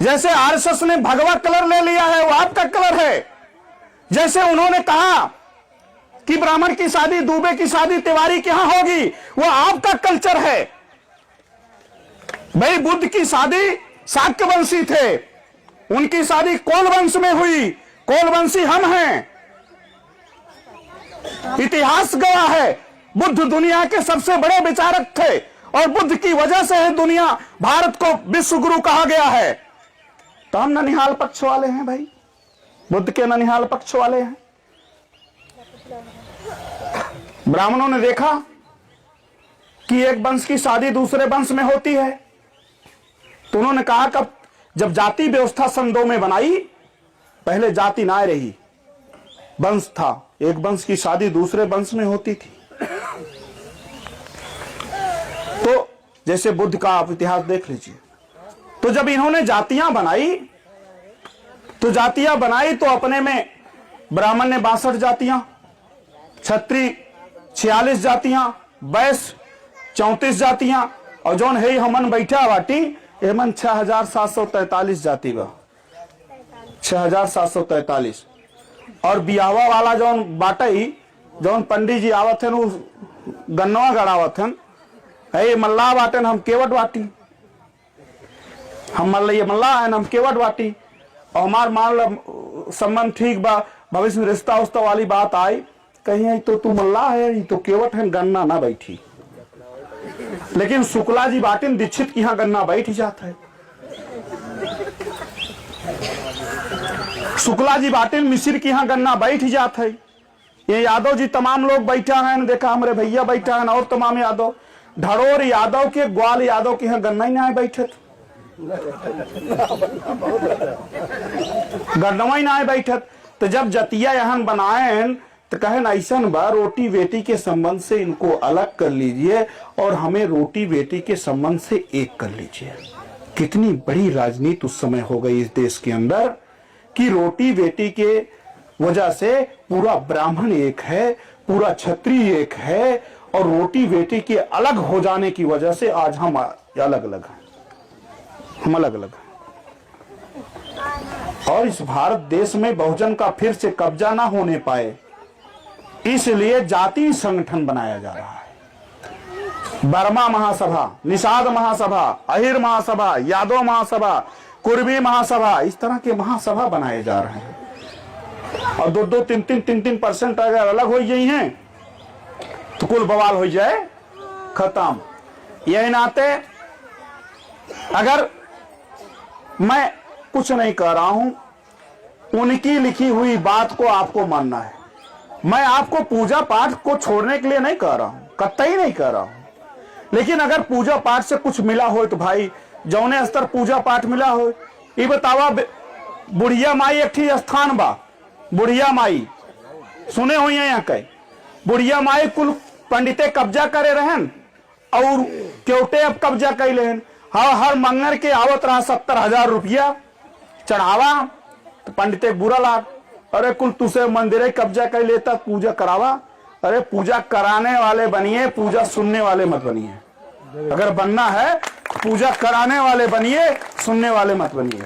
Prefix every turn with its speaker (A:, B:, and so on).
A: जैसे आरएसएस ने भगवा कलर ले लिया है, वो आपका कलर है। जैसे उन्होंने कहा कि ब्राह्मण की शादी, दूबे की शादी तिवारी के यहां होगी, वो आपका कल्चर है। भाई बुद्ध की शादी शाक्य वंशी थे, उनकी शादी कोल वंश में हुई। कोल वंशी हम हैं। इतिहास गवाह है, बुद्ध दुनिया के सबसे बड़े विचारक थे और बुद्ध की वजह से है दुनिया, भारत को विश्व गुरु कहा गया है। तो हम ननिहाल पक्ष वाले हैं भाई, बुद्ध के ननिहाल पक्ष वाले हैं। ब्राह्मणों ने देखा कि एक वंश की शादी दूसरे वंश में होती है, तो उन्होंने कहा कि जब जाति व्यवस्था सन 2 में बनाई, पहले जाति ना रही, वंश था, एक वंश की शादी दूसरे वंश में होती थी। तो जैसे बुद्ध का आप इतिहास देख लीजिए। तो जब इन्होंने जातियां बनाई, तो अपने में ब्राह्मण ने 62 जातियां, क्षत्रिय 46 जातियां, वैश्य 34 जातियां, और जौन है हमन बैठा बाटी एमन 6743 जाति बा, 6743। और बियावा वाला जौन बाटई, जौन पंडित जी आवत है गन्नवा गड़ावत है, मल्लाह बाटन हम केवट बाटी, हम मल्लाह है हम केवट बाटी। और हमार मान लो संबंध ठीक बा, भविष्य में रिश्ता उस्ता वाली बात आई, कहीं तो तू मल्लाह है, ये तो केवट है, गन्ना ना बैठी। लेकिन शुक्ला जी बाटिन दीक्षित की यहां गन्ना बैठ जाता है, शुक्ला जी बाटिन मिश्र की यहां गन्ना बैठ जाता है। ये यादव जी तमाम लोग बैठा हैं, देखा हमारे भैया बैठा है और तमाम यादव, धड़ोर यादव के, ग्वाल यादव के यहां गन्ना ही ना बैठे, गन्नवा ही ना बैठे। तो जब जतिया यहां बनाए तो कहे ऐसा बा, रोटी बेटी के संबंध से इनको अलग कर लीजिए और हमें रोटी बेटी के संबंध से एक कर लीजिए। कितनी बड़ी राजनीति उस समय हो गई इस देश के अंदर कि रोटी बेटी के वजह से पूरा ब्राह्मण एक है, पूरा क्षत्रिय एक है, और रोटी बेटी के अलग हो जाने की वजह से आज हम अलग अलग हैं, हम अलग अलग हैं। और इस भारत देश में बहुजन का फिर से कब्जा ना होने पाए, इसलिए जाति संगठन बनाया जा रहा है। बर्मा महासभा, निषाद महासभा, अहिर महासभा, यादव महासभा, कुर्मी महासभा, इस तरह के महासभा बनाए जा रहे हैं। और 2-2, 3-3% अगर अलग हो गई हैं तो कुल बवाल हो जाए, खत्म। यही नाते अगर मैं कुछ नहीं कह रहा हूं, उनकी लिखी हुई बात को आपको मानना है। मैं आपको पूजा पाठ को छोड़ने के लिए नहीं कह रहा हूं, कतई नहीं कह रहा हूं। लेकिन अगर पूजा पाठ से कुछ मिला हो तो भाई जौने स्तर पूजा पाठ मिला हो, ये बतावा बुढ़िया माई एक ही स्थान बा, बुढ़िया माई सुने हुई है यहाँ कई, बुढ़िया माई कुल पंडिते कब्जा करे रहन और केवटे अब कब्जा कर लेन। हर मंगर के आवत रहा 70,000 रुपया चढ़ावा, तो पंडिते बुरा लाग, अरे कुल तुसे मंदिर कब्जा कर लेता, पूजा करावा। अरे पूजा कराने वाले बनिए, पूजा सुनने वाले मत बनिए। अगर बनना है पूजा कराने वाले बनिए, सुनने वाले मत बनिए।